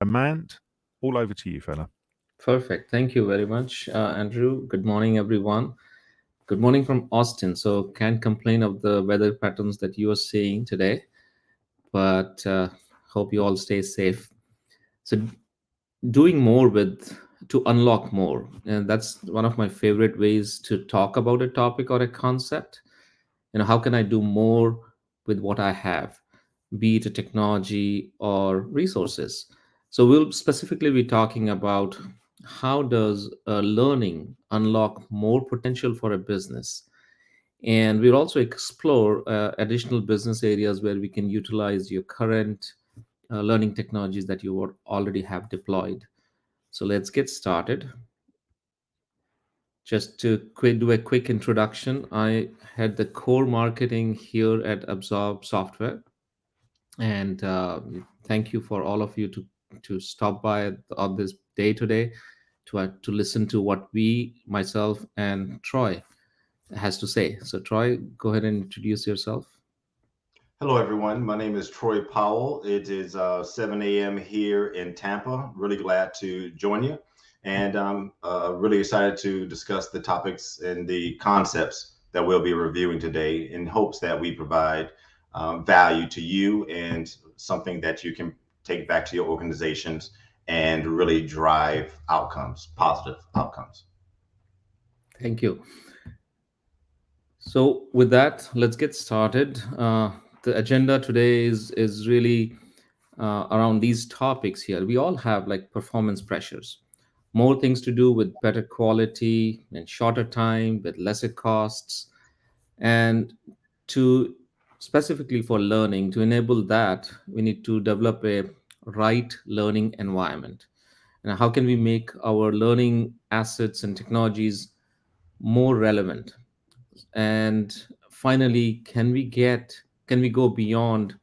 Amand, all over to you, fella. Perfect. Thank you very much, Andrew. Good morning, everyone. Good morning from Austin. So, can't complain of the weather patterns that you are seeing today, but hope you all stay safe. So, doing more with to unlock more, and that's one of my favorite ways to talk about a topic or a concept. How can I do more with what I have, be it a technology or resources? So we'll specifically be talking about how does learning unlock more potential for a business, and we'll also explore additional business areas where we can utilize your current learning technologies that you already have deployed. So let's get started. Just to do a quick introduction, I had the core marketing here at Absorb Software, and thank you for all of you to stop by on this day today to listen to what myself, and Troy has to say. So, Troy, go ahead and introduce yourself. Hello, everyone. My name is Troy Powell. It is 7 a.m. here in Tampa. Really glad to join you. And I'm really excited to discuss the topics and the concepts that we'll be reviewing today in hopes that we provide value to you and something that you can take back to your organizations and really drive outcomes, positive outcomes. Thank you. So, with that, let's get started. The agenda today is really around these topics here. We all have like performance pressures, more things to do with better quality and shorter time with lesser costs, and to specifically for learning to enable that we need to develop a right learning environment. And how can we make our learning assets and technologies more relevant? And finally, can we go beyond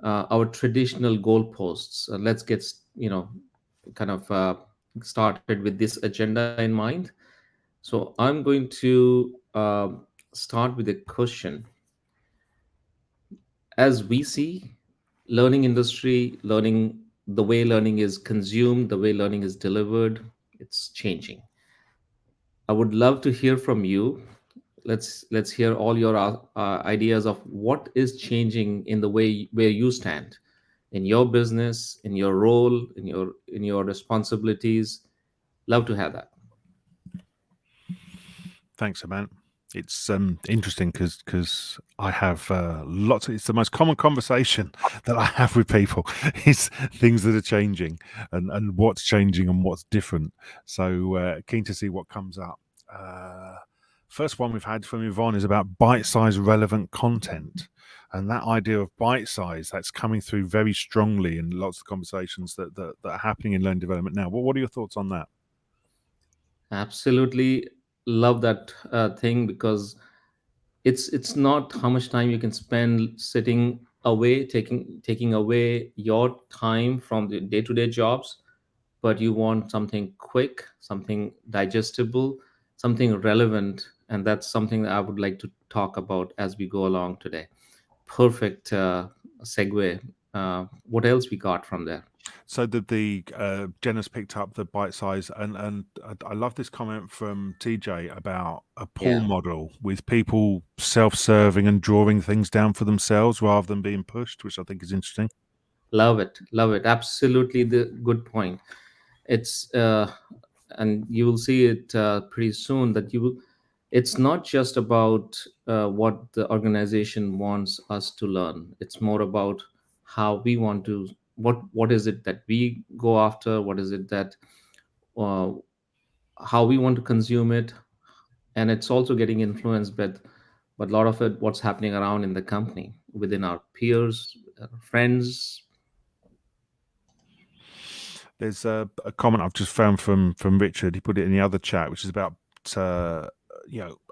our traditional goalposts? Let's get kind of started with this agenda in mind. So I'm going to start with a question. As we see learning industry, learning, the way learning is consumed, the way learning is delivered, it's changing. I would love to hear from you. Let's hear all your ideas of what is changing in the way where you stand in your business, in your role, in your responsibilities. Love to have that. Thanks, Amand. It's interesting because I have lots. It's the most common conversation that I have with people is things that are changing and what's changing and what's different. So keen to see what comes up. First one we've had from Yvonne is about bite-sized relevant content, and that idea of bite-size that's coming through very strongly in lots of conversations that are happening in learning development now. What are your thoughts on that? Absolutely love that thing, because it's not how much time you can spend sitting away, taking away your time from the day-to-day jobs, but you want something quick, something digestible, something relevant, and that's something that I would like to talk about as we go along today. Perfect segue. What else we got from there? So the Jenna's picked up the bite size, and I love this comment from TJ about a pull Yeah, model with people self-serving and drawing things down for themselves rather than being pushed, which I think is interesting. love it, love it. Absolutely, the good point. It's and you will see it pretty soon that you will. It's not just about what the organization wants us to learn. It's more about how we want to. What is it that we go after? What is it that uh, how we want to consume it? And it's also getting influenced but a lot of it what's happening around in the company, within our peers, friends. There's a comment I've just found from Richard. He put it in the other chat, which is about uh,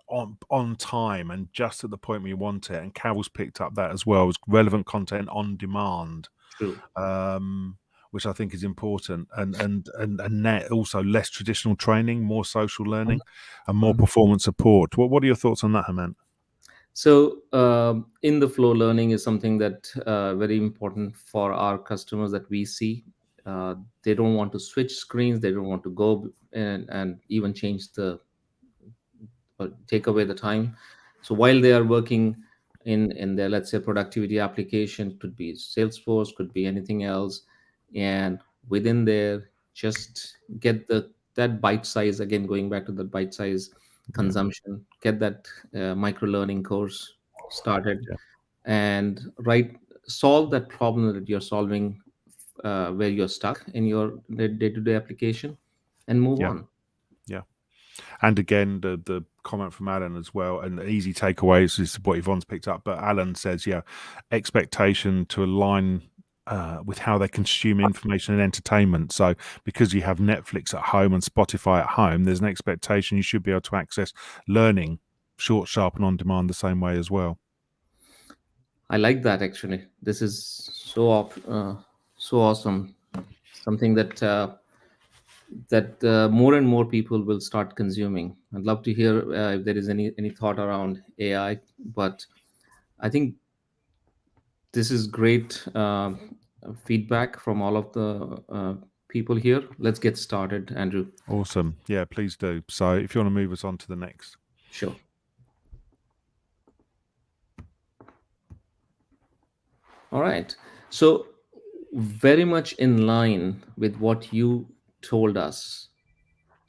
on time and just at the point where you want it. And Carol's picked up that as well as relevant content on demand. True. Which I think is important, and net also less traditional training, more social learning, and more performance support. What are your thoughts on that, Hemant? So, in the flow learning is something that very important for our customers that we see. They don't want to switch screens. They don't want to go and even change the take away the time. So while they are working in their, let's say, productivity application, could be Salesforce, could be anything else, and within there, just get the that bite size, again going back to the bite size Yeah. consumption, get that micro learning course started, Yeah. and solve that problem that you're solving, where you're stuck in your day-to-day application, and move Yeah. on. Yeah. And again, the comment from Alan as well, and the easy takeaways is what Yvonne's picked up. But Alan says, yeah, expectation to align with how they consume information and entertainment. So, because you have Netflix at home and Spotify at home, there's an expectation you should be able to access learning, short, sharp, and on demand the same way as well. I like that actually. This is so awesome. Something that more and more people will start consuming. I'd love to hear if there is any thought around AI, but I think this is great feedback from all of the people here. Let's get started, Andrew. Awesome. Yeah, please do. So, if you want to move us on to the next. Sure. All right. So, very much in line with what you told us,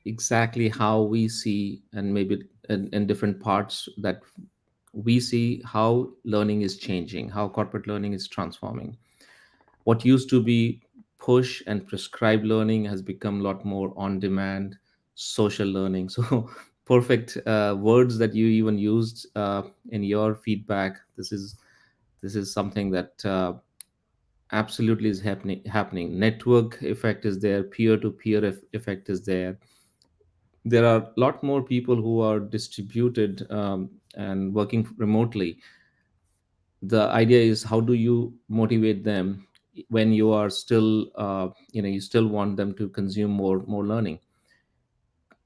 exactly how we see, and maybe in different parts that we see how learning is changing, how corporate learning is transforming. What used to be push and prescribed learning has become a lot more on demand social learning. So perfect words that you even used in your feedback. This is something that absolutely is happening. Network effect is there, peer to peer effect is there. There are a lot more people who are distributed and working remotely. The idea is, how do you motivate them when you are still you still want them to consume more learning.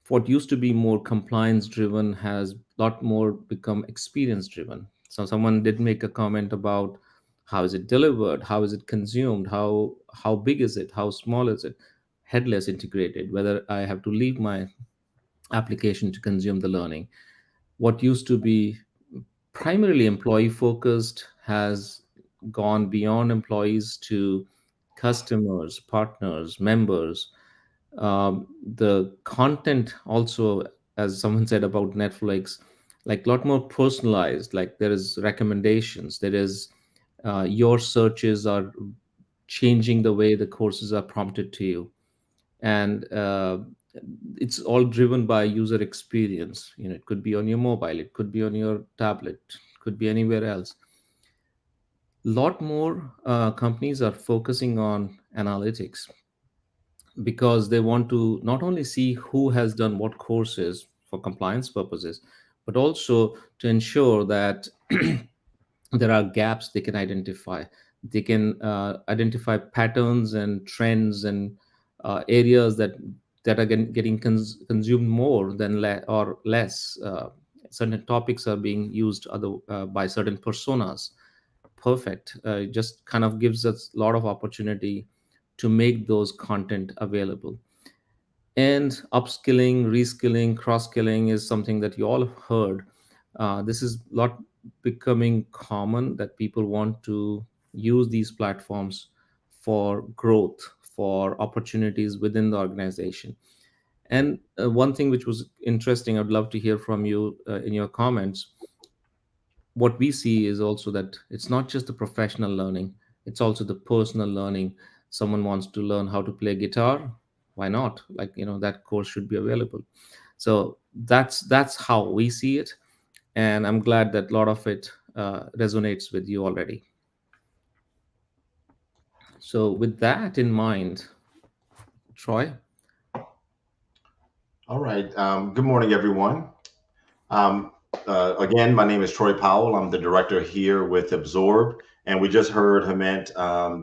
What used to be more compliance driven has a lot more become experience driven. So someone did make a comment about how is it delivered, how is it consumed, how big is it, how small is it, headless, integrated, whether I have to leave my application to consume the learning. What used to be primarily employee focused has gone beyond employees to customers, partners, members. The content also, as someone said about Netflix, like a lot more personalized. Like there is recommendations, there is your searches are changing the way the courses are prompted to you, and it's all driven by user experience. It could be on your mobile, it could be on your tablet, it could be anywhere else. Lot more companies are focusing on analytics because they want to not only see who has done what courses for compliance purposes, but also to ensure that there are gaps they can identify. They can identify patterns and trends and areas that are getting consumed more than or less. Certain topics are being used by certain personas. Perfect. It just kind of gives us a lot of opportunity to make those content available. And upskilling, reskilling, cross skilling is something that you all have heard. This is a lot becoming common, that people want to use these platforms for growth, for opportunities within the organization. And one thing which was interesting, I'd love to hear from you in your comments. What we see is also that it's not just the professional learning, it's also the personal learning. Someone wants to learn how to play guitar, why not? Like, that course should be available. So that's how we see it, and I'm glad that a lot of it resonates with you already. So with that in mind, Troy. All right. Good morning, everyone. Um, again, my name is Troy Powell. I'm the director here with Absorb, and we just heard Hement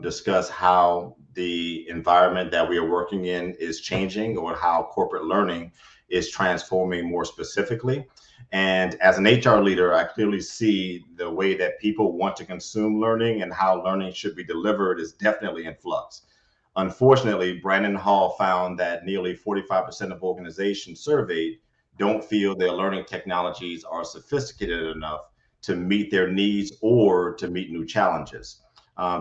discuss how the environment that we are working in is changing, or how corporate learning is transforming more specifically. And as an HR leader, I clearly see the way that people want to consume learning and how learning should be delivered is definitely in flux. Unfortunately, Brandon Hall found that nearly 45% of organizations surveyed don't feel their learning technologies are sophisticated enough to meet their needs or to meet new challenges.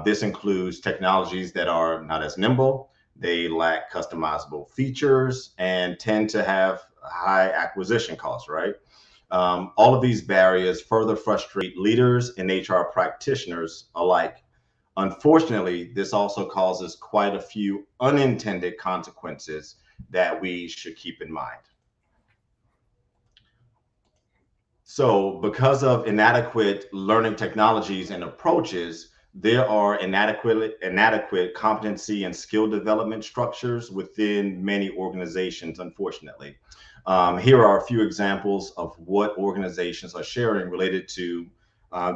This includes technologies that are not as nimble, they lack customizable features, and tend to have high acquisition costs, right? All of these barriers further frustrate leaders and HR practitioners alike. Unfortunately, this also causes quite a few unintended consequences that we should keep in mind. So, because of inadequate learning technologies and approaches, there are inadequate competency and skill development structures within many organizations, unfortunately. Here are a few examples of what organizations are sharing related to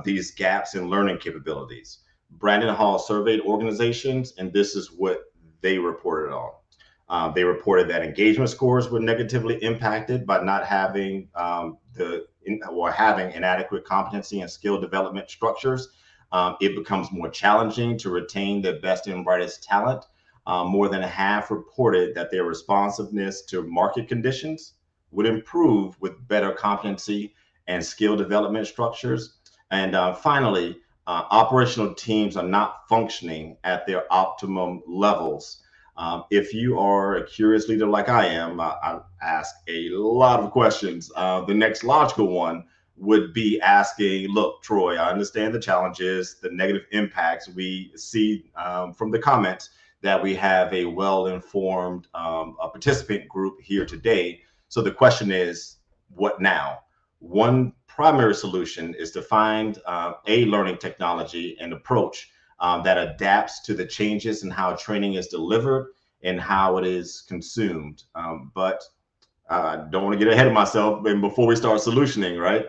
these gaps in learning capabilities. Brandon Hall surveyed organizations, and this is what they reported on. They reported that engagement scores were negatively impacted by not having having inadequate competency and skill development structures. It becomes more challenging to retain the best and brightest talent. More than half reported that their responsiveness to market conditions would improve with better competency and skill development structures. And finally, operational teams are not functioning at their optimum levels. If you are a curious leader like I am, I ask a lot of questions. The next logical one would be asking, look, Troy, I understand the challenges, the negative impacts. We see from the comments that we have a well-informed participant group here today. So the question is, what now? One primary solution is to find a learning technology and approach that adapts to the changes in how training is delivered and how it is consumed. But I don't want to get ahead of myself. And before we start solutioning, right,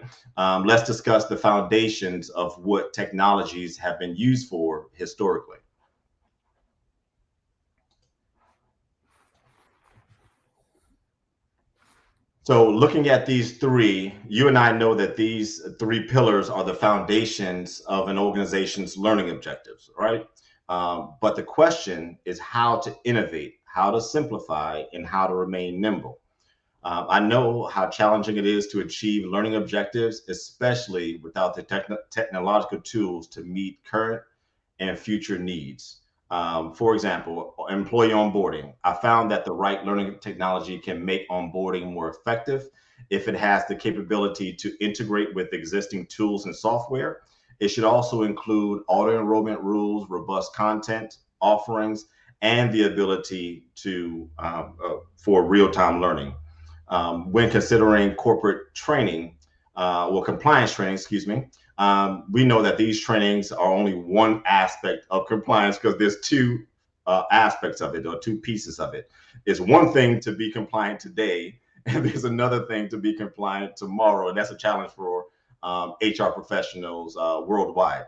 let's discuss the foundations of what technologies have been used for historically. So looking at these three, you and I know that these three pillars are the foundations of an organization's learning objectives, right? But the question is how to innovate, how to simplify, and how to remain nimble. I know how challenging it is to achieve learning objectives, especially without the technological tools to meet current and future needs. For example, employee onboarding. I found that the right learning technology can make onboarding more effective if it has the capability to integrate with existing tools and software. It should also include auto enrollment rules, robust content offerings, and the ability to for real-time learning. When considering corporate training, compliance training, excuse me, we know that these trainings are only one aspect of compliance because there's two aspects of it or two pieces of it. It's one thing to be compliant today, and there's another thing to be compliant tomorrow, and that's a challenge for HR professionals worldwide.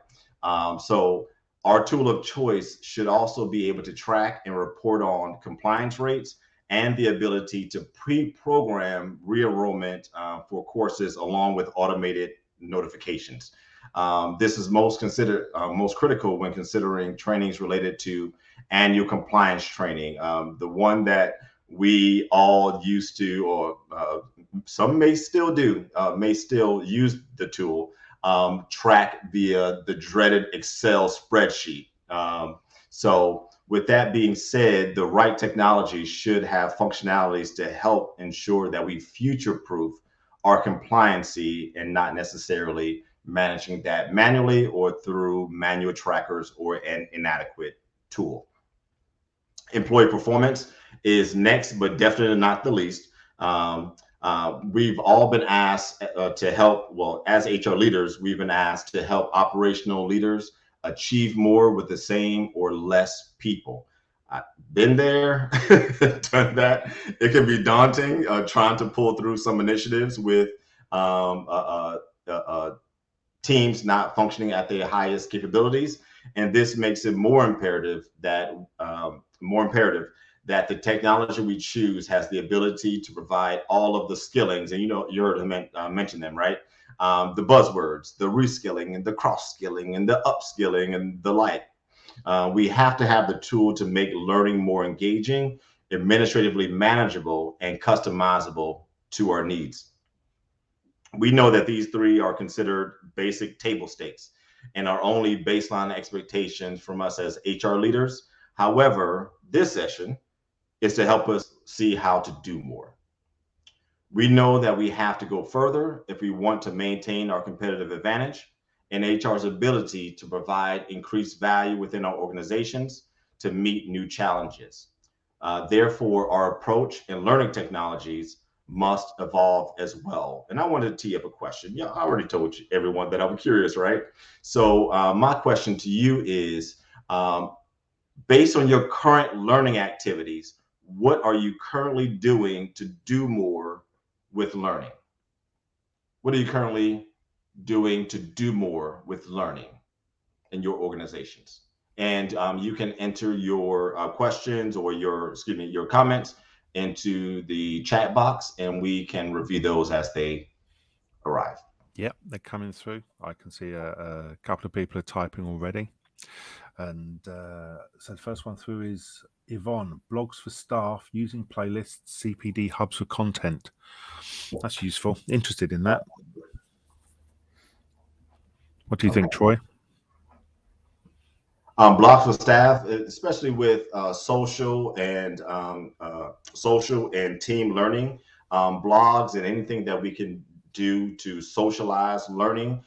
So our tool of choice should also be able to track and report on compliance rates and the ability to pre-program re-enrollment for courses along with automated notifications. This is most critical when considering trainings related to annual compliance training. The one that we all used to, or some may still do, may still use the tool, track via the dreaded Excel spreadsheet. So with that being said, the right technology should have functionalities to help ensure that we future-proof our compliancy and not necessarily managing that manually or through manual trackers or an inadequate tool. Employee performance is next, but definitely not the least. We've all been asked to help, well, as HR leaders, we've been asked to help operational leaders achieve more with the same or less people. I've been there, done that. It can be daunting trying to pull through some initiatives with teams not functioning at their highest capabilities. And this makes it more imperative that the technology we choose has the ability to provide all of the skillings. And you heard him mention them, right? The buzzwords, the reskilling and the cross skilling and the upskilling and the like. We have to have the tool to make learning more engaging, administratively manageable, and customizable to our needs. We know that these three are considered basic table stakes and are only baseline expectations from us as HR leaders. However, this session is to help us see how to do more. We know that we have to go further if we want to maintain our competitive advantage and HR's ability to provide increased value within our organizations to meet new challenges. Therefore, our approach in learning technologies must evolve as well. And I wanted to tee up a question. Yeah, I already told you, everyone, that I'm curious, right? So, my question to you is, um, based on your current learning activities, what are you currently doing to do more with learning? What are you currently doing to do more with learning in your organizations? And you can enter your questions or your comments into the chat box, and we can review those as they arrive. Yep, they're coming through. I can see a couple of people are typing already. And so the first one through is Yvonne, blogs for staff using playlists, CPD hubs for content. That's useful. Interested in that. What do you think, Troy? Blogs for staff, especially with social and team learning, blogs and anything that we can do to socialize learning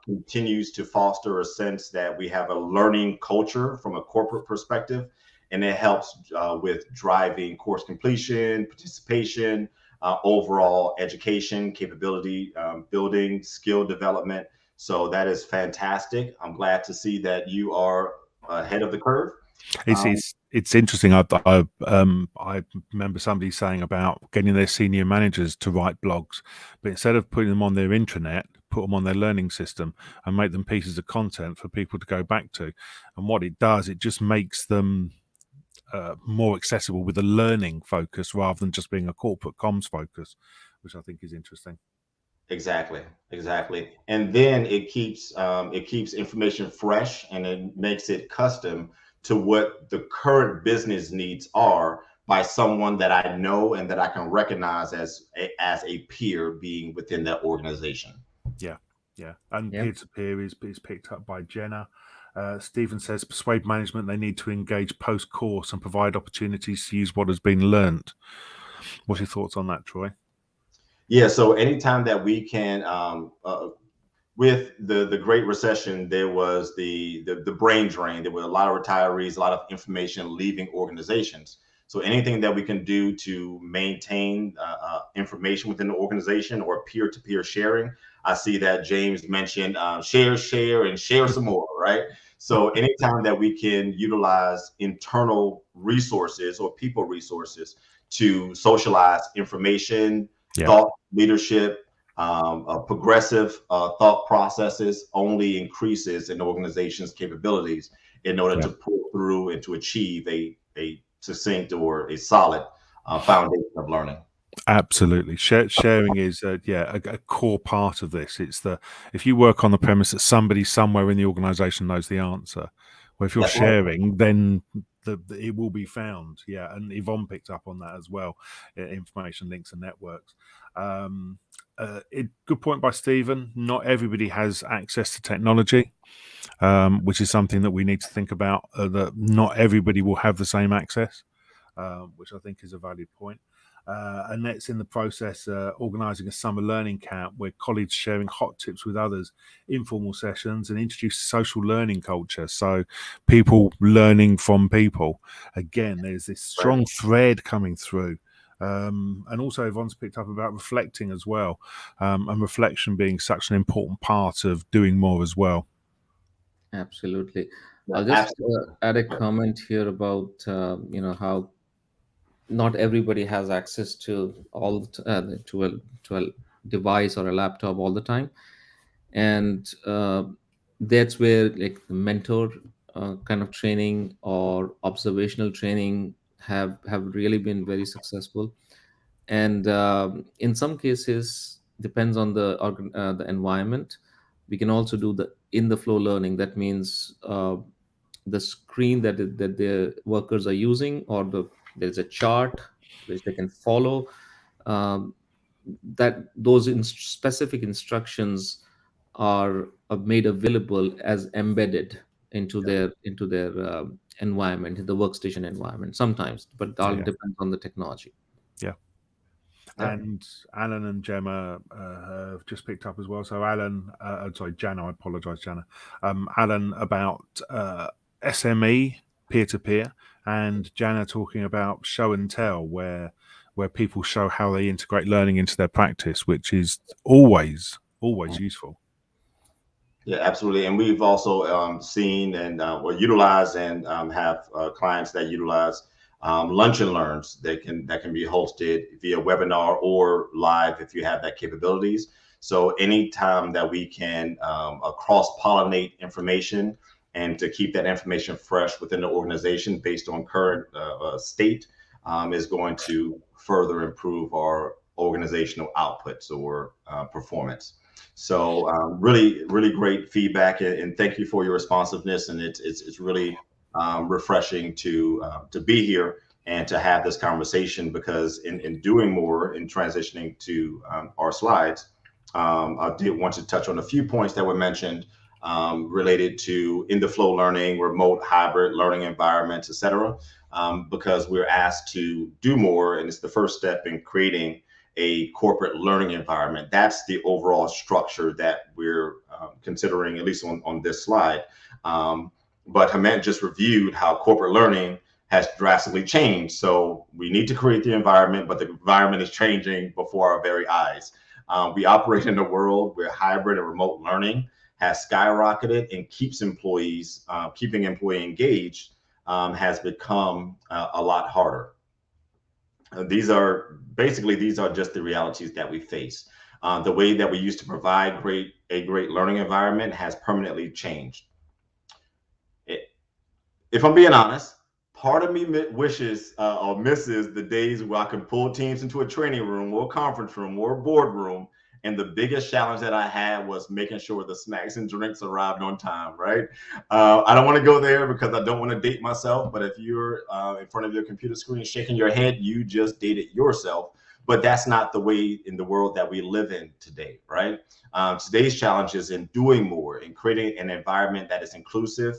continues to foster a sense that we have a learning culture from a corporate perspective, and it helps with driving course completion, participation, overall education, capability building, skill development. So that is fantastic. I'm glad to see that you are ahead of the curve. It's interesting. I remember somebody saying about getting their senior managers to write blogs, but instead of putting them on their intranet, put them on their learning system and make them pieces of content for people to go back to. And what it does, it just makes them more accessible with a learning focus rather than just being a corporate comms focus, which I think is interesting. Exactly. And then it keeps information fresh, and it makes it custom to what the current business needs are by someone that I know and that I can recognize as a peer being within that organization. Yeah. And Yeah. peer-to-peer is picked up by Jenna. Stephen says, persuade management they need to engage post-course and provide opportunities to use what has been learnt. What's your thoughts on that, Troy? Yeah. So anytime that we can, with the Great Recession, there was the brain drain. There were a lot of retirees, a lot of information leaving organizations. So anything that we can do to maintain information within the organization or peer-to-peer sharing. I see that James mentioned share, and share some more, right? So anytime that we can utilize internal resources or people resources to socialize information, thought leadership, progressive thought processes only increases an organization's capabilities in order to pull through and to achieve a succinct or a solid foundation of learning. Absolutely. Sharing is a core part of this. It's if you work on the premise that somebody somewhere in the organization knows the answer, well, if you're sharing, then it will be found. Yeah, and Yvonne picked up on that as well. Information links and networks. Good point by Stephen. Not everybody has access to technology, which is something that we need to think about. That not everybody will have the same access, which I think is a valid point. Annette's in the process organising a summer learning camp where colleagues sharing hot tips with others, informal sessions, and introduce social learning culture. So people learning from people. Again, there's this strong thread coming through. And also Yvonne's picked up about reflecting as well, and reflection being such an important part of doing more as well. Absolutely. I'll just add a comment here about how not everybody has access to to a device or a laptop all the time, and that's where like the mentor kind of training or observational training have really been very successful. And in some cases, depends on the environment. We can also do the in the flow learning. That means the screen that the workers are using, or there's a chart which they can follow, um, that those specific instructions are made available as embedded into their environment, in the workstation environment sometimes, but it all Yeah. depends on the technology. Yeah. Yeah. And Alan and Gemma have just picked up as well. So Alan, sorry, Jana, I apologise, Jana. Alan about SME, peer to peer, and Jana talking about show and tell, where people show how they integrate learning into their practice, which is always useful. Yeah, absolutely. And we've also seen and or utilized and have clients that utilize lunch and learns that can be hosted via webinar or live if you have that capabilities. So anytime that we can cross pollinate information and to keep that information fresh within the organization based on current state is going to further improve our organizational outputs or performance. So really, really great feedback, and thank you for your responsiveness. And it's really refreshing to be here and to have this conversation, because in doing more, in transitioning to our slides, I did want to touch on a few points that were mentioned related to in the flow learning, remote hybrid learning environments, etc. Because we're asked to do more, and it's the first step in creating a corporate learning environment. That's the overall structure that we're considering, at least on this slide. But Hemant just reviewed how corporate learning has drastically changed. So we need to create the environment, but the environment is changing before our very eyes. We operate in a world where hybrid and remote learning has skyrocketed, and keeping employee engaged has become a lot harder. These are just the realities that we face. The way that we used to provide a great learning environment has permanently changed. If I'm being honest, part of me wishes or misses the days where I could pull teams into a training room or a conference room or a boardroom. And the biggest challenge that I had was making sure the snacks and drinks arrived on time, right? I don't want to go there because I don't want to date myself. But if you're in front of your computer screen shaking your head, you just dated yourself. But that's not the way in the world that we live in today, right? Today's challenge is in doing more, in creating an environment that is inclusive,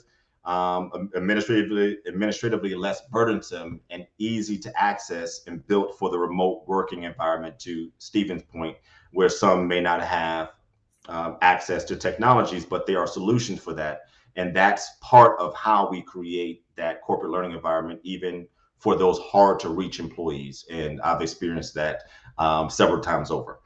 administratively less burdensome, and easy to access, and built for the remote working environment, to Stephen's point, where some may not have access to technologies, but there are solutions for that. And that's part of how we create that corporate learning environment, even for those hard to reach employees. And I've experienced that several times over.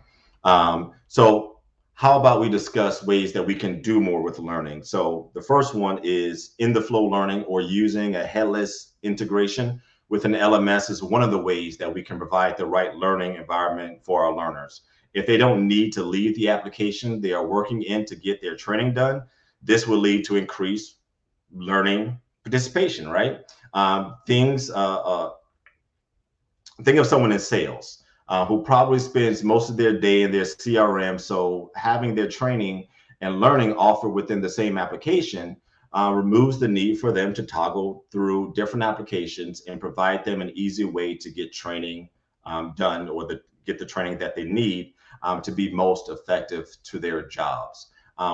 So how about we discuss ways that we can do more with learning? So the first one is in the flow learning, or using a headless integration with an LMS is one of the ways that we can provide the right learning environment for our learners. If they don't need to leave the application they are working in to get their training done, this will lead to increased learning participation, right? Think of someone in sales who probably spends most of their day in their CRM. So having their training and learning offered within the same application removes the need for them to toggle through different applications, and provide them an easy way to get training done, or get the training that they need to be most effective to their jobs.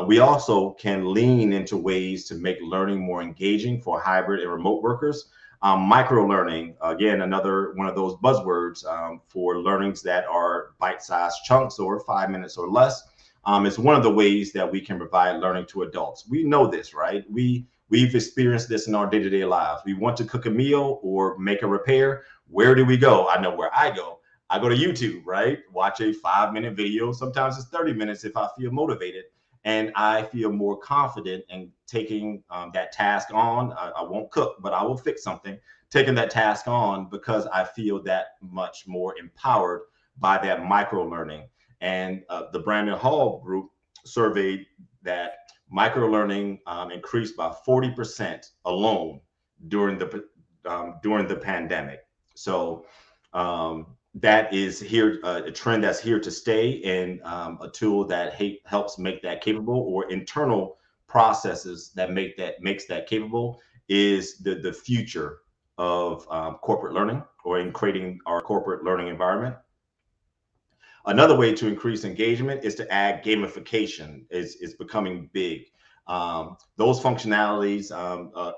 We also can lean into ways to make learning more engaging for hybrid and remote workers. Micro learning, again, another one of those buzzwords for learnings that are bite-sized chunks or 5 minutes or less. It's one of the ways that we can provide learning to adults. We know this, right? We've experienced this in our day-to-day lives. We want to cook a meal or make a repair. Where do we go? I know where I go. I go to YouTube, right? Watch a 5-minute video. Sometimes it's 30 minutes if I feel motivated. And I feel more confident in taking that task on. I won't cook, but I will fix something. Taking that task on because I feel that much more empowered by that micro learning. And the Brandon Hall group surveyed that micro learning increased by 40% alone during the pandemic. So that is here, a trend that's here to stay, and a tool that helps make that capable, or internal processes that makes that capable. is the future of corporate learning, or in creating our corporate learning environment. Another way to increase engagement is to add gamification. Is becoming big. Those functionalities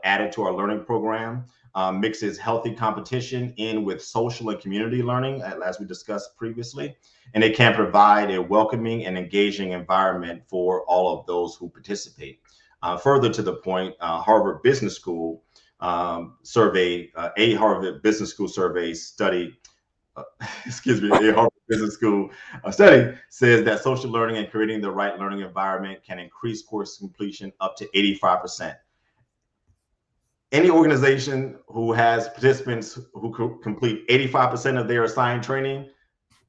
added to our learning program mixes healthy competition in with social and community learning, as we discussed previously, and it can provide a welcoming and engaging environment for all of those who participate. Further to the point, Harvard Business School survey, a Harvard Business School survey study excuse me, a Harvard Business School study says that social learning and creating the right learning environment can increase course completion up to 85%. Any organization who has participants who complete 85% of their assigned training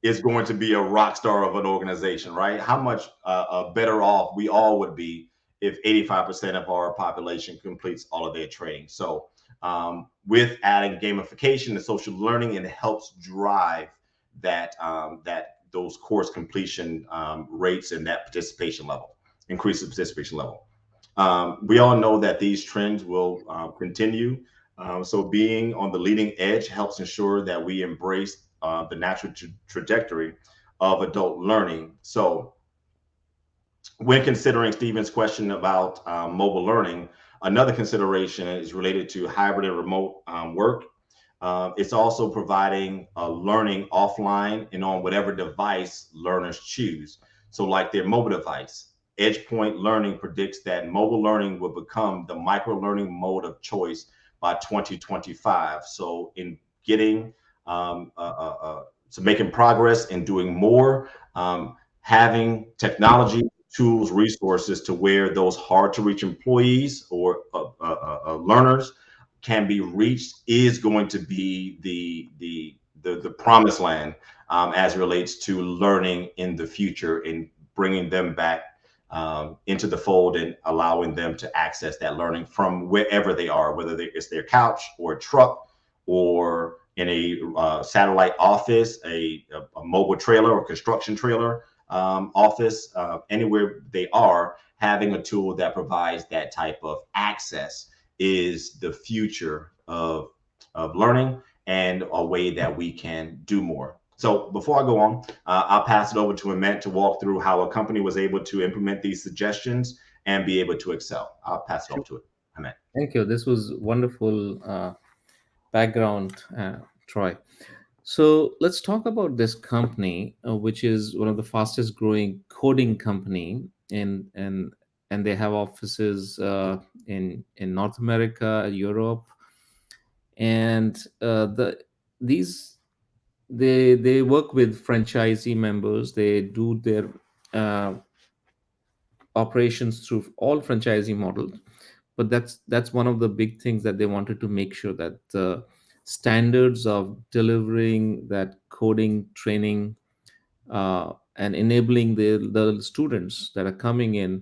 is going to be a rock star of an organization, right? How much better off we all would be if 85% of our population completes all of their training. So with adding gamification and social learning, it helps drive that those course completion rates and that participation level, increase the participation level. We all know that these trends will continue. So being on the leading edge helps ensure that we embrace the natural trajectory of adult learning. So when considering Stephen's question about mobile learning, another consideration is related to hybrid and remote work. It's also providing learning offline and on whatever device learners choose. So like their mobile device. EdgePoint Learning predicts that mobile learning will become the micro-learning mode of choice by 2025. So in getting so making progress and doing more, having technology, tools, resources to where those hard to reach employees or learners can be reached is going to be the promised land as it relates to learning in the future, and bringing them back into the fold and allowing them to access that learning from wherever they are, whether it's their couch or a truck or in a satellite office, a mobile trailer or construction trailer office, anywhere they are, having a tool that provides that type of access is the future of learning and a way that we can do more. So before I go on, I'll pass it over to Ament to walk through how a company was able to implement these suggestions and be able to excel. I'll pass it off to it. Ament. Thank you. This was wonderful background, Troy. So let's talk about this company, which is one of the fastest growing coding company, and they have offices in North America, Europe, and these they work with franchisee members. They do their uh, operations through all franchisee models, but that's one of the big things that they wanted to make sure that the standards of delivering that coding training and enabling the students that are coming in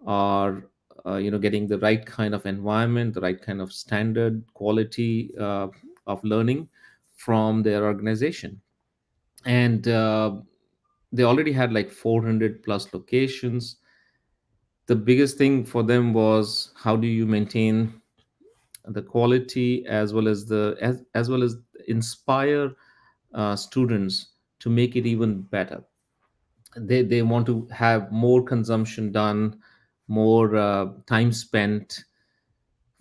are getting the right kind of environment, the right kind of standard quality of learning from their organization. And they already had like 400 plus locations. The biggest thing for them was how do you maintain the quality as well as as well as inspire students to make it even better. They want to have more consumption done, more time spent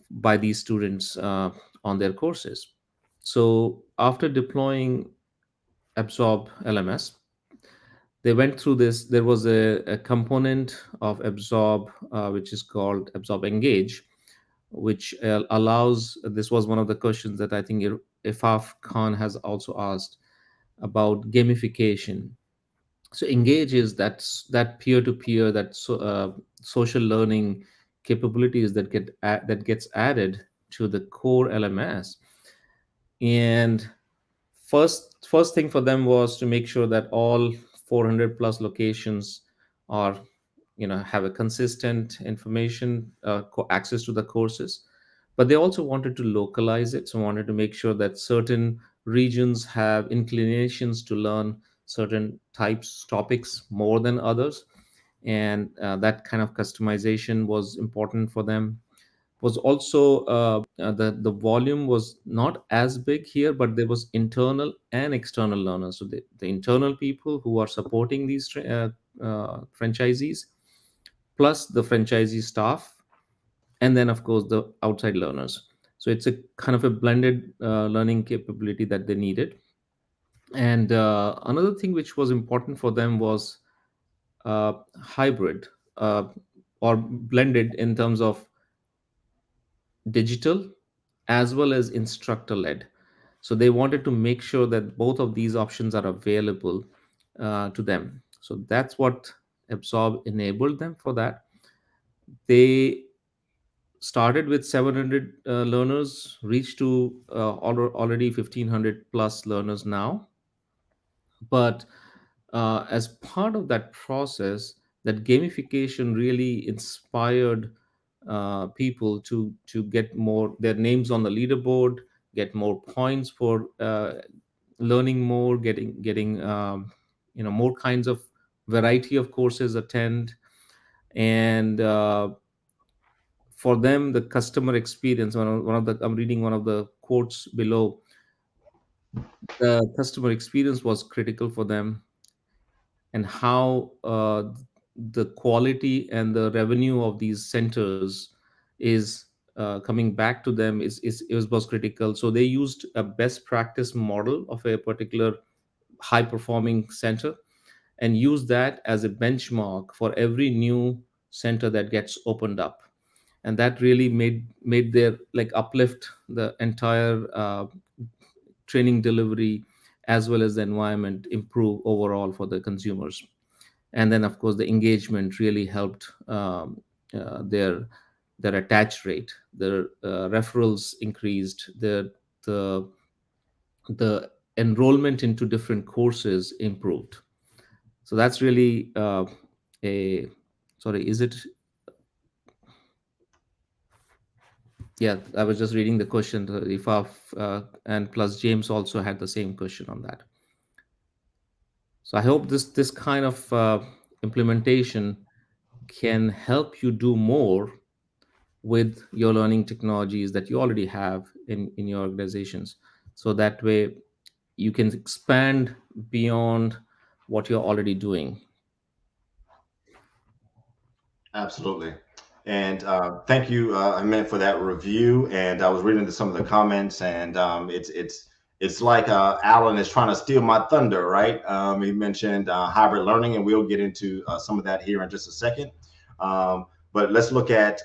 by these students on their courses. So after deploying Absorb LMS, they went through this. There was a component of Absorb which is called Absorb Engage, which allows, this was one of the questions that I think Ifaf Khan has also asked about gamification. So Engage is that peer-to-peer, social learning capabilities that gets added to the core LMS. And first thing for them was to make sure that all 400 plus locations are have a consistent information access to the courses, but they also wanted to localize it. So wanted to make sure that certain regions have inclinations to learn certain types topics more than others, and that kind of customization was important for them. was also the volume was not as big here, but there was internal and external learners. So the internal people who are supporting these franchisees, plus the franchisee staff, and then of course the outside learners. So it's a kind of a blended learning capability that they needed. And another thing which was important for them was hybrid, uh, or blended, in terms of digital as well as instructor led. So they wanted to make sure that both of these options are available to them. So that's what Absorb enabled them for that. They started with 700 learners, reached to already 1500 plus learners now. But as part of that process, that gamification really inspired people to get more their names on the leaderboard, get more points for learning more, getting more kinds of variety of courses attend. And for them, the customer experience, one of the I'm reading one of the quotes below, the customer experience was critical for them. And how the quality and the revenue of these centers is coming back to them was critical. So they used a best practice model of a particular high performing center, and use that as a benchmark for every new center that gets opened up. And that really made their, like, uplift the entire training delivery, as well as the environment improve overall for the consumers. And then of course the engagement really helped their attach rate, their referrals increased, the the enrollment into different courses improved. So that's really a sorry, is it? Yeah, I was just reading the question. If and plus James also had the same question on that. So I hope this kind of implementation can help you do more with your learning technologies that you already have in your organizations. So that way you can expand beyond what you're already doing. Absolutely. And thank you, Amin, for that review. And I was reading some of the comments, and it's like Alan is trying to steal my thunder, right? He mentioned hybrid learning, and we'll get into some of that here in just a second. But let's look at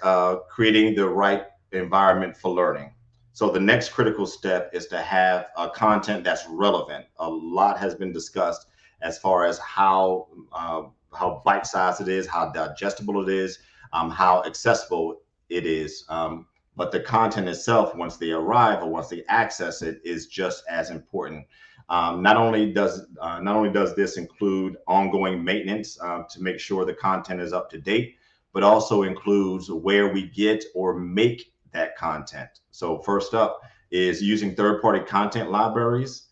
creating the right environment for learning. So the next critical step is to have content that's relevant. A lot has been discussed as far as how bite-sized it is, how digestible it is, how accessible it is. But the content itself, once they arrive or once they access it, is just as important. Not only does this include ongoing maintenance to make sure the content is up to date, but also includes where we get or make that content. So first up is using third-party content libraries.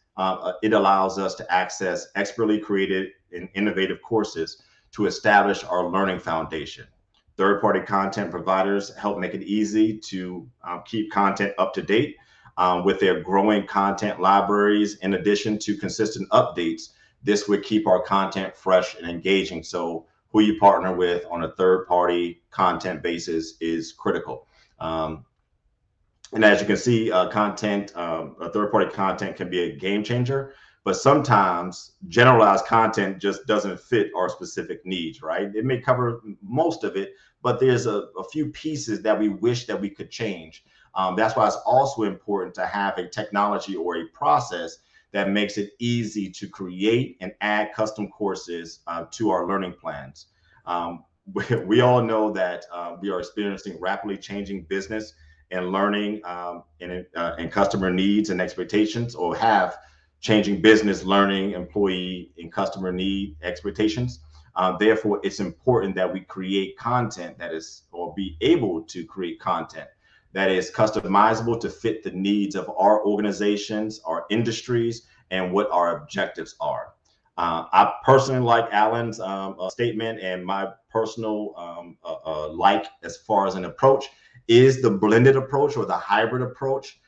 It allows us to access expertly created and innovative courses to establish our learning foundation. Third-party content providers help make it easy to keep content up to date with their growing content libraries. In addition to consistent updates, this would keep our content fresh and engaging. So who you partner with on a third-party content basis is critical. And as you can see, a third-party content can be a game changer, but sometimes generalized content just doesn't fit our specific needs, right? It may cover most of it, but there's a few pieces that we wish that we could change. That's why it's also important to have a technology or a process that makes it easy to create and add custom courses to our learning plans. We all know that we are experiencing rapidly changing business and learning and customer needs and expectations, or have changing business, learning, employee, and customer need expectations. Therefore, it's important that we create content that is, or be able to create content that is customizable to fit the needs of our organizations, our industries, and what our objectives are. I personally like Alan's statement, and my personal like as far as an approach is the blended approach or the hybrid approach,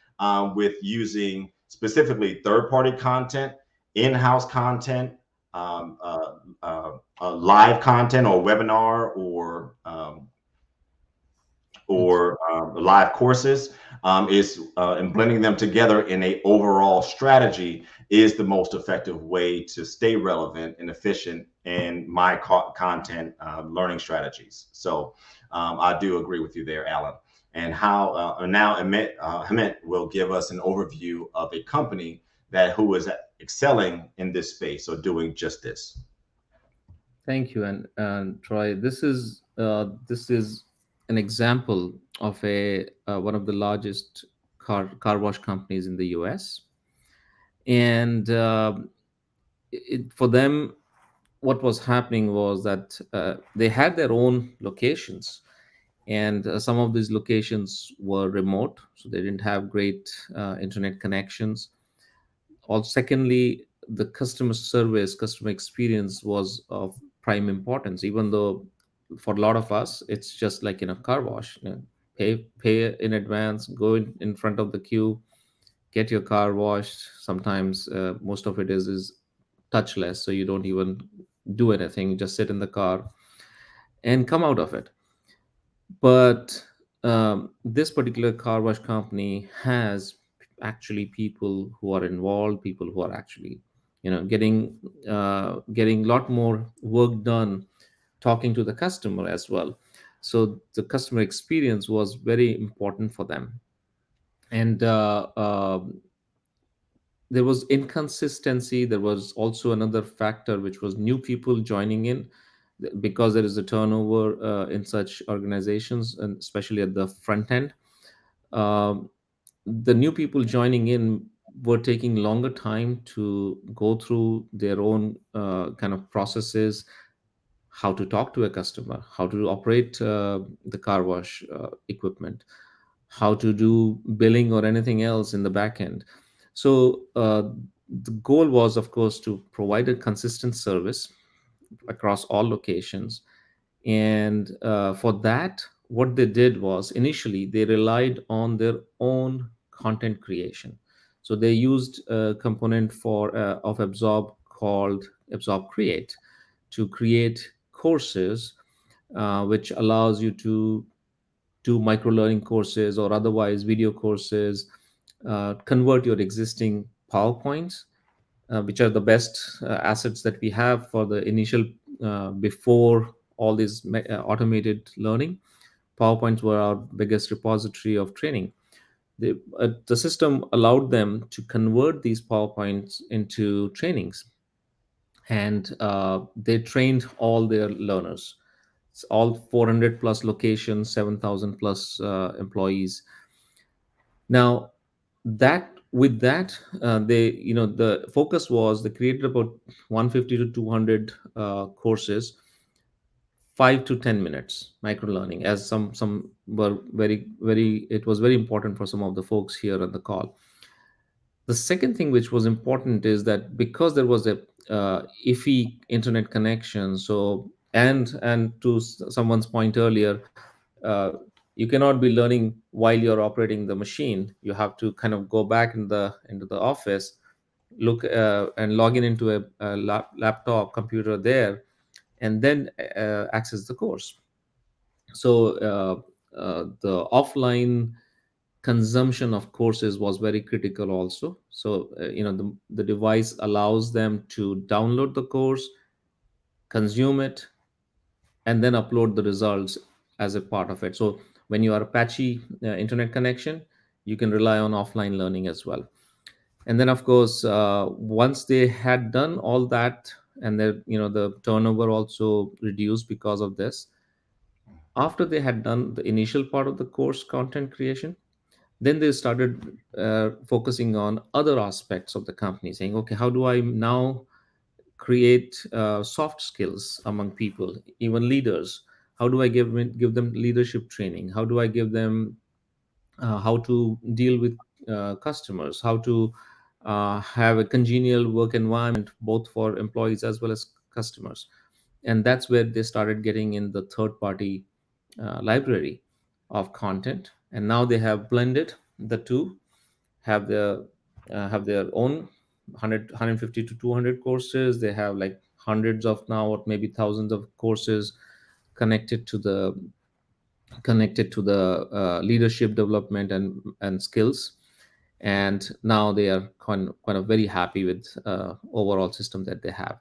with using specifically third-party content, in-house content, um, uh, live content or webinar or live courses, is and blending them together in a overall strategy is the most effective way to stay relevant and efficient in my content learning strategies. So I do agree with you there, Alan. And how now Hamid will give us an overview of a company who is excelling in this space or doing just this. Thank you, and Troy. This is an example of a one of the largest car wash companies in the U.S. And for them, what was happening was that they had their own locations, and some of these locations were remote, so they didn't have great internet connections. Also, secondly, the customer service, customer experience was of prime importance, even though for a lot of us it's just like in a car wash, pay in advance, go in front of the queue, get your car washed. Sometimes most of it is touchless, so you don't even do anything, just sit in the car and come out of it. But this particular car wash company has actually people who are involved, people who are actually, getting a lot more work done, talking to the customer as well. So the customer experience was very important for them. And there was inconsistency. There was also another factor, which was new people joining in, because there is a turnover in such organizations, and especially at the front end. um, the new people joining in were taking longer time to go through their own kind of processes, how to talk to a customer, how to operate the car wash equipment, how to do billing or anything else in the back end. So the goal was, of course, to provide a consistent service across all locations. And for that, what they did was, initially they relied on their own content creation. So they used a component of Absorb called Absorb Create to create courses, which allows you to do micro learning courses or otherwise video courses, convert your existing PowerPoints, which are the best assets that we have for the initial, before all this automated learning. PowerPoints were our biggest repository of training. The system allowed them to convert these PowerPoints into trainings, and they trained all their learners. It's all 400 plus locations, 7,000 plus employees. Now, that with that, they the focus was they created about 150 to 200 courses, 5 to 10 minutes micro learning, as some were very, it was very important for some of the folks here on the call. The second thing which was important is that because there was a iffy internet connection, so and to someone's point earlier, uh, you cannot be learning while you're operating the machine. You have to kind of go back into the office, look and log in into a laptop computer there, and then access the course. So the offline consumption of courses was very critical also. So the device allows them to download the course, consume it, and then upload the results as a part of it. So when you are a patchy internet connection, you can rely on offline learning as well. And then, of course, once they had done all that, and the turnover also reduced because of this. After they had done the initial part of the course content creation, then they started focusing on other aspects of the company, saying, okay, how do I now create soft skills among people, even leaders? How do I give them leadership training? How do I give them how to deal with customers? How to have a congenial work environment, both for employees as well as customers? And that's where they started getting in the third party library. of content, and now they have blended the two, have their own 150 to 200 courses. They have like hundreds of now, or maybe thousands of courses connected to the leadership development and skills. And now they are kind of very happy with overall system that they have.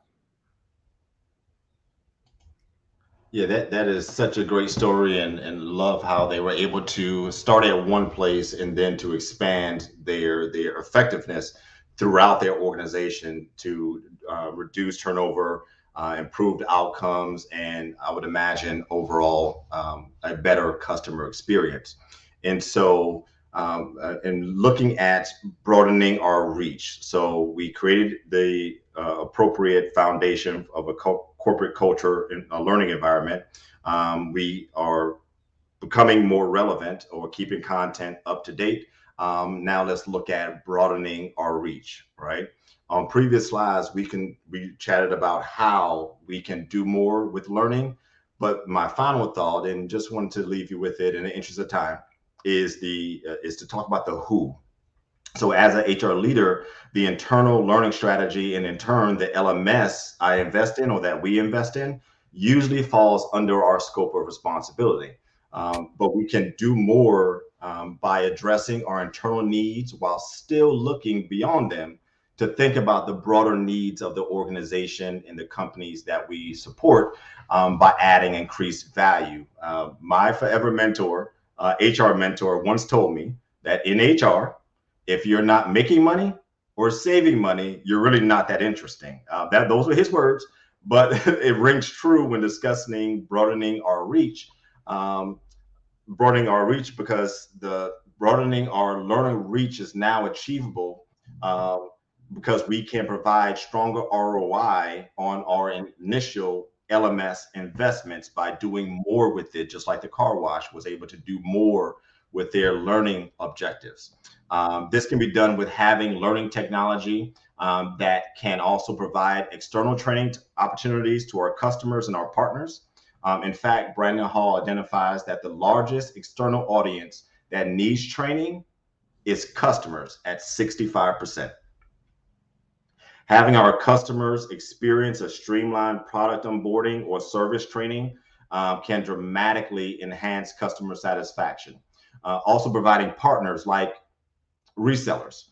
Yeah, that is such a great story, and love how they were able to start at one place and then to expand their effectiveness throughout their organization to reduce turnover, improved outcomes, and I would imagine overall a better customer experience. And so, in looking at broadening our reach, so we created the appropriate foundation of a corporate culture and a learning environment. We are becoming more relevant or keeping content up to date. Now let's look at broadening our reach, right? On previous slides, we chatted about how we can do more with learning, but my final thought, and just wanted to leave you with it in the interest of time, is to talk about the who. So as an HR leader, the internal learning strategy and in turn the LMS I invest in or that we invest in usually falls under our scope of responsibility. But we can do more by addressing our internal needs while still looking beyond them to think about the broader needs of the organization and the companies that we support by adding increased value. My forever mentor, HR mentor, once told me that in HR, if you're not making money or saving money, you're really not that interesting. Those were his words, but it rings true when discussing broadening our reach. Um, Broadening our reach because the broadening our learning reach is now achievable um, because we can provide stronger ROI on our initial LMS investments by doing more with it, just like the car wash was able to do more with their learning objectives. This can be done with having learning technology that can also provide external training opportunities to our customers and our partners. In fact, Brandon Hall identifies that the largest external audience that needs training is customers at 65%. Having our customers experience a streamlined product onboarding or service training can dramatically enhance customer satisfaction. Also, providing partners like resellers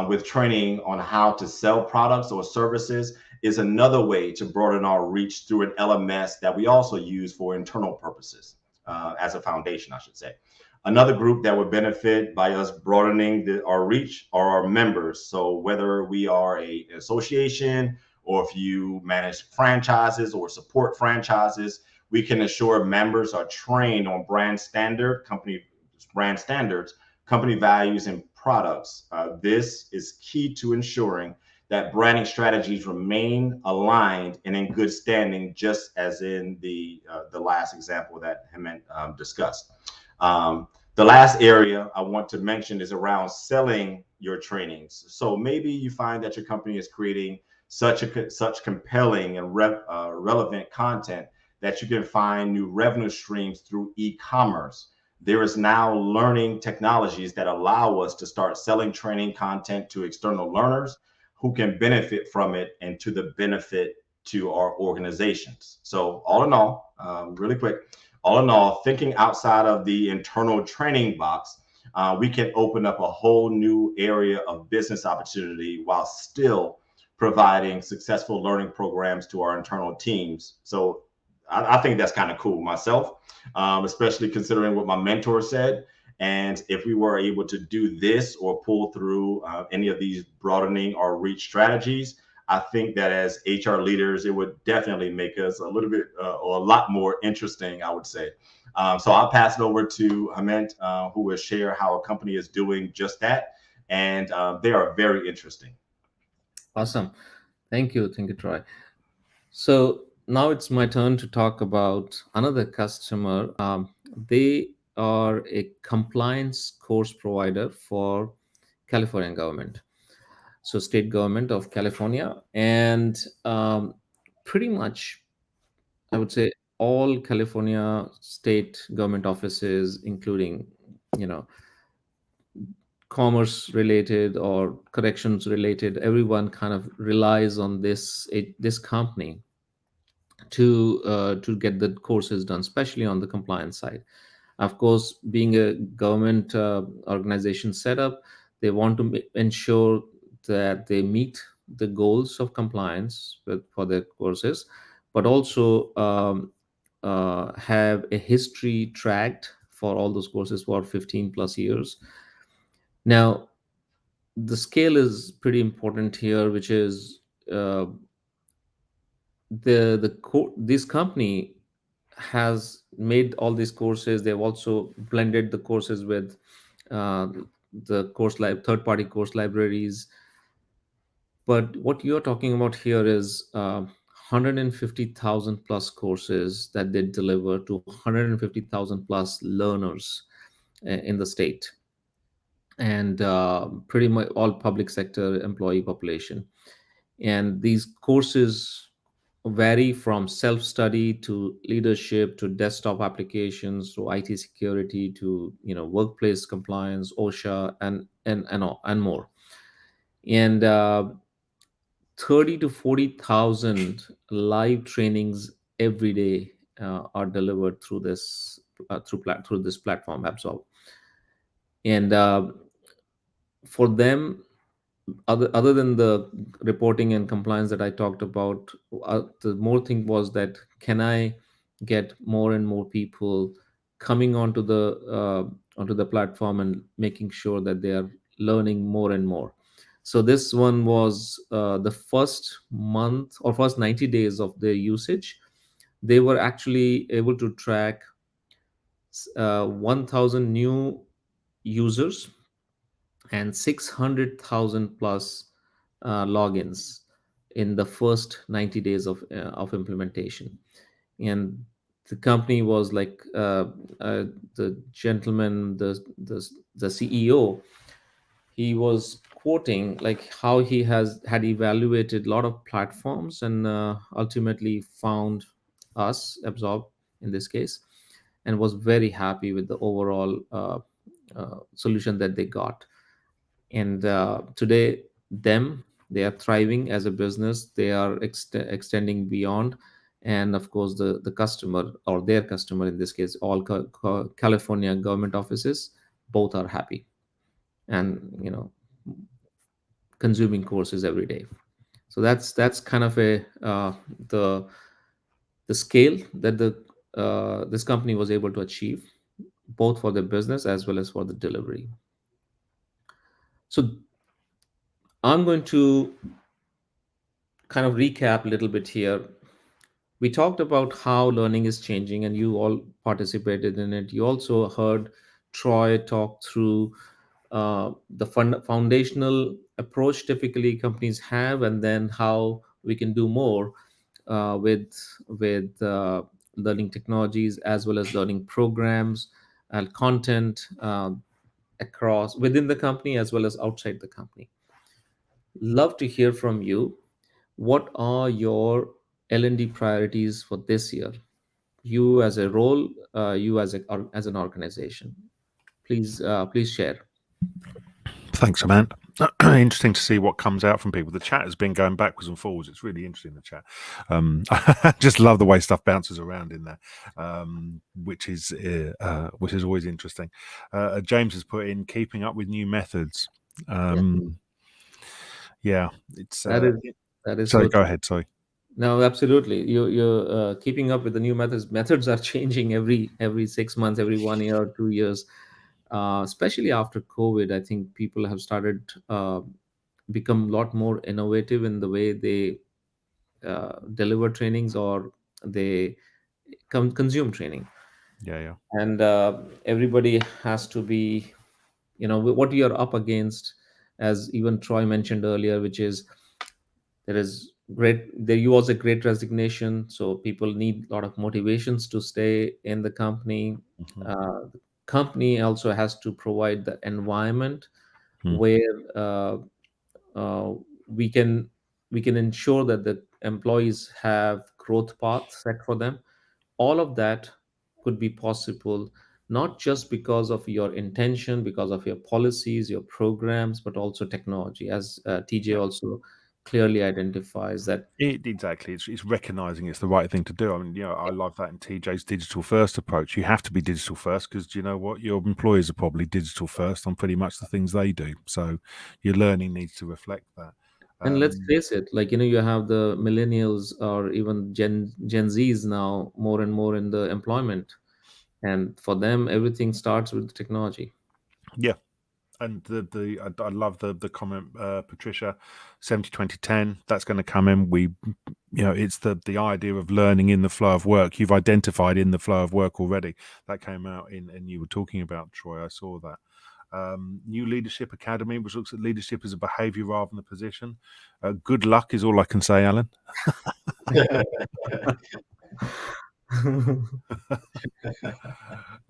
with training on how to sell products or services is another way to broaden our reach through an LMS that we also use for internal purposes as a foundation, I should say. Another group that would benefit by us broadening our reach are our members. So whether we are an association or if you manage franchises or support franchises, we can ensure members are trained on company brand standards, company values, and products. This is key to ensuring that branding strategies remain aligned and in good standing, just as in the last example that Hemant discussed. The last area I want to mention is around selling your trainings. So maybe you find that your company is creating such compelling and relevant content that you can find new revenue streams through e-commerce. There is now learning technologies that allow us to start selling training content to external learners who can benefit from it and to the benefit to our organizations. So all in all, really quick, all in all, thinking outside of the internal training box, we can open up a whole new area of business opportunity while still providing successful learning programs to our internal teams. So I think that's kind of cool myself, especially considering what my mentor said. And if we were able to do this or pull through any of these broadening our reach strategies, I think that as HR leaders, it would definitely make us a little bit or a lot more interesting, I would say. So I'll pass it over to Hemant, who will share how a company is doing just that. And they are very interesting. Awesome. Thank you, Troy. So now it's my turn to talk about another customer. They are a compliance course provider for California government, so state government of California, and pretty much, I would say. all California state government offices, including, you know, commerce related or corrections related, everyone kind of relies on this company to get the courses done, especially on the compliance side. Of course, being a government organization setup, they want to ensure that they meet the goals of compliance for their courses, but also have a history tracked for all those courses for 15 plus years. Now, the scale is pretty important here, which is uh, this company has made all these courses. They've also blended the courses with uh, the third party course libraries. But what you're talking about here is 150,000 plus courses that they deliver to 150,000 plus learners in the state, and pretty much all public sector employee population. And these courses vary from self-study to leadership to desktop applications to IT security to, workplace compliance, OSHA, and more. And 30 to 40,000 live trainings every day are delivered through this platform Absorb. And for them, other than the reporting and compliance that I talked about, the more thing was that, can I get more and more people coming onto the platform and making sure that they are learning more and more. So this one was the first month or first 90 days of their usage. They were actually able to track 1,000 new users and 600,000 plus logins in the first 90 days of implementation. And the company was like, the gentleman, the CEO, he was quoting like how he has had evaluated a lot of platforms and ultimately found us, Absorb in this case, and was very happy with the overall solution that they got. And today, they are thriving as a business. They are extending beyond. And of course, the customer, or their customer in this case, all California government offices, both are happy and, consuming courses every day. So that's kind of a the scale that the this company was able to achieve, both for the business as well as for the delivery. So I'm going to kind of recap a little bit here. We talked about how learning is changing, and you all participated in it. You also heard Troy talk through the foundational approach typically companies have, and then how we can do more with learning technologies as well as learning programs and content across within the company as well as outside the company. Love to hear from you. What are your L&D priorities for this year? You as a role, you as an organization. Please share. Thanks, Amanda. Interesting to see what comes out from people. The chat has been going backwards and forwards. It's really interesting, the chat. I just love the way stuff bounces around in there, which is always interesting. James has put in keeping up with new methods. Yeah, Yeah, it's that is that is sorry, so go true. ahead. Sorry. No, absolutely. You're keeping up with the new methods. Methods are changing every 6 months, every 1 year or 2 years. Especially after COVID, I think people have started become a lot more innovative in the way they deliver trainings, or they consume training. Yeah, yeah. And everybody has to be, what you're up against, as even Troy mentioned earlier, which is there was a great resignation, so people need a lot of motivations to stay in the company. Mhm. The company also has to provide the environment Mm. where uh, we can we can ensure that the employees have growth paths set for them, all of that could be possible not just because of your intention, because of your policies, your programs, but also technology, as TJ Yeah. also clearly identifies that. Exactly. It's recognizing it's the right thing to do. I mean, I love that in TJ's digital first approach. You have to be digital first because do you know what? Your employers are probably digital first on pretty much the things they do. So your learning needs to reflect that. And let's Um, face it, like, you have the millennials or even Gen Zs now more and more in the employment, and for them everything starts with technology. yeah. And I love the comment, Patricia, 70-20-10. That's going to come in. It's the idea of learning in the flow of work. You've identified in the flow of work already. That came out and you were talking about, Troy. I saw that. New Leadership Academy, which looks at leadership as a behavior rather than a position. Good luck is all I can say, Alan.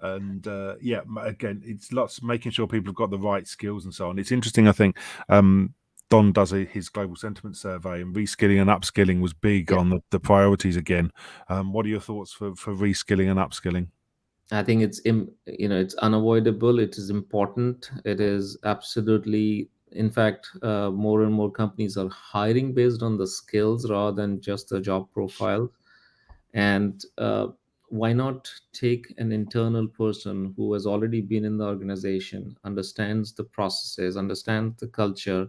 And again, it's lots making sure people have got the right skills and so on. It's interesting. I think Don does his global sentiment survey, and reskilling and upskilling was big Yeah, on the priorities again. What are your thoughts for reskilling and upskilling? I think it's unavoidable. It is important. It is absolutely, in fact, more and more companies are hiring based on the skills rather than just the job profile. And why not take an internal person who has already been in the organization, understands the processes, understands the culture,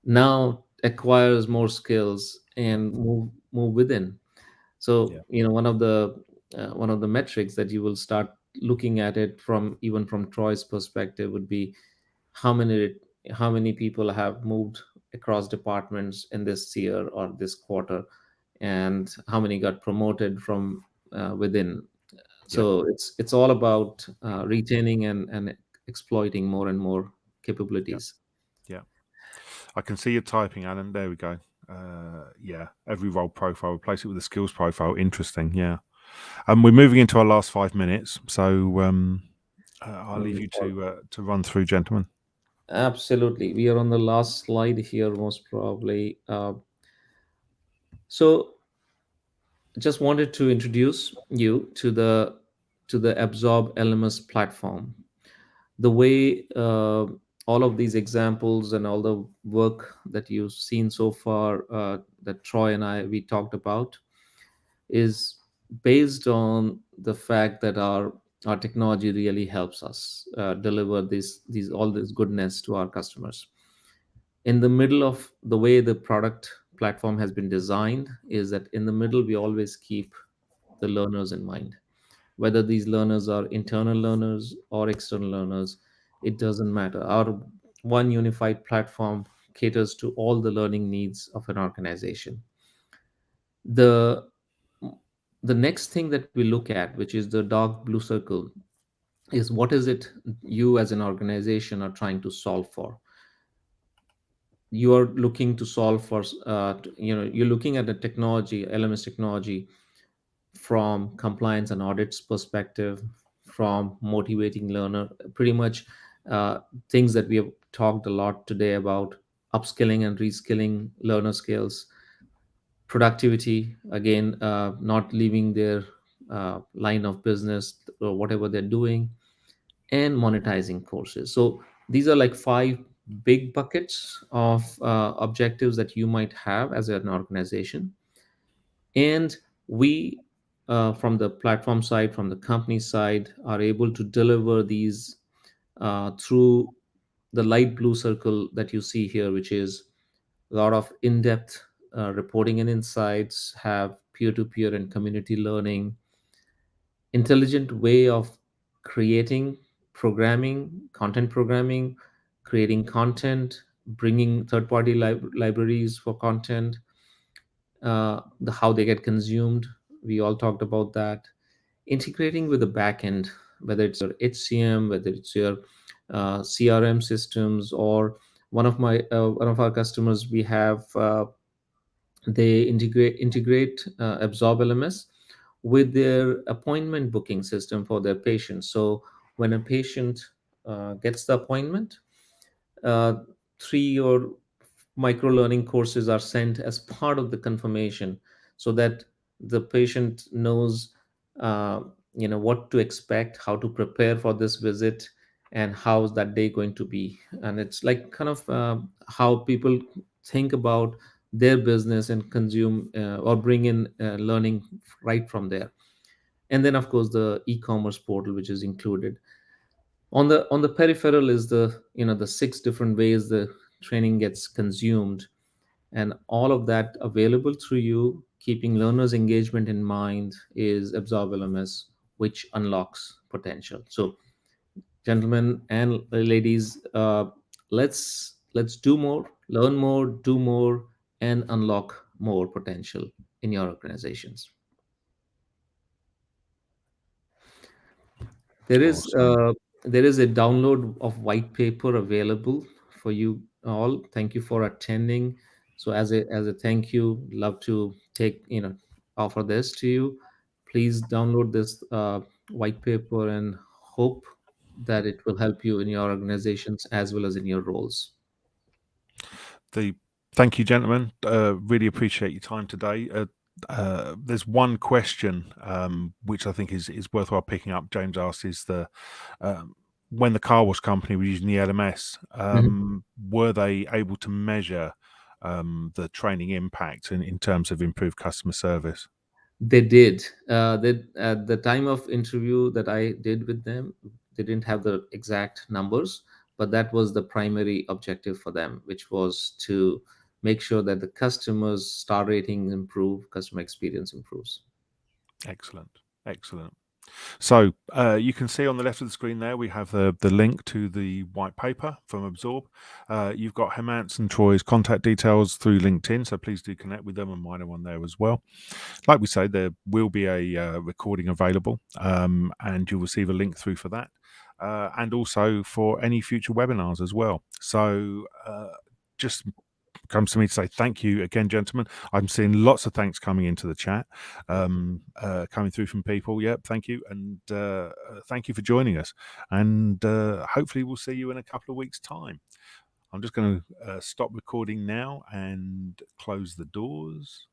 now acquires more skills and move within. So, Yeah, one of the metrics that you will start looking at it from, even from Troy's perspective, would be how many how many people have moved across departments in this year or this quarter, and how many got promoted from within. yeah, So it's all about retaining and exploiting more and more yeah, capabilities. yeah. I can see you typing, Alan. There we go. Yeah, every role profile, replace it with a skills profile. Interesting. Yeah. We're moving into our last 5 minutes, so I'll leave you to run through, gentlemen. Absolutely, we are on the last slide here, most probably. So just wanted to introduce you to the Absorb LMS platform. The way all of these examples and all the work that you've seen so far, that Troy and I we talked about, is based on the fact that our technology really helps us deliver these all this goodness to our customers. In the middle of the way the product platform has been designed is that in the middle we always keep the learners in mind, whether these learners are internal learners or external learners. It doesn't matter. Our one unified platform caters to all the learning needs of an organization. The the next thing that we look at, which is the dark blue circle, is what is it you as an organization are trying to solve for. You are looking to solve for, you're looking at the technology, LMS technology, from compliance and audits perspective, from motivating learner, pretty much things that we have talked a lot today about: upskilling and reskilling learner skills, productivity, again, not leaving their line of business or whatever they're doing, and monetizing courses. So these are like five big buckets of objectives that you might have as an organization. And we, from the platform side, from the company side, are able to deliver these through the light blue circle that you see here, which is a lot of in-depth reporting and insights, have peer-to-peer and community learning, intelligent way of creating content programming, creating content, bringing third-party libraries for content, the how they get consumed. We all talked about that. Integrating with the backend, whether it's your HCM, whether it's your CRM systems, or one of our customers, we have they integrate Absorb LMS with their appointment booking system for their patients. So when a patient gets the appointment, uh, 3 or micro learning courses are sent as part of the confirmation, so that the patient knows uh, what to expect, how to prepare for this visit, and how's that day going to be. And it's like kind of how people think about their business and consume or bring in learning right from there. And then of course the e-commerce portal, which is included on the peripheral, is the the six different ways the training gets consumed, and all of that available through you, keeping learners engagement in mind, is Absorb LMS, which unlocks potential. So gentlemen and ladies, let's do more, learn more, do more, and unlock more potential in your organizations. There is Awesome. a download of white paper available for you all. Thank you for attending. So as a thank you, love to take offer this to you. Please download this white paper and hope that it will help you in your organizations as well as in your roles. The Thank you, gentlemen. Really appreciate your time today. There's one question which I think is worthwhile picking up. James asked, is the when the car wash company was using the LMS, were they able to measure the training impact in terms of improved customer service? They did. At the time of interview that I did with them, they didn't have the exact numbers, but that was the primary objective for them, which was to make sure that the customers' star rating improve, customer experience improves. Excellent, excellent. So you can see on the left of the screen there, we have the link to the white paper from Absorb. You've got Hemant's and Troy's contact details through LinkedIn, so please do connect with them and mine are on there as well. Like we say, there will be a recording available, and you'll receive a link through for that, and also for any future webinars as well. So just comes to me to say thank you again, gentlemen. I'm seeing lots of thanks coming into the chat, coming through from people. Yep, thank you, and thank you for joining us. And hopefully, we'll see you in a couple of weeks' time. I'm just going to stop recording now and close the doors.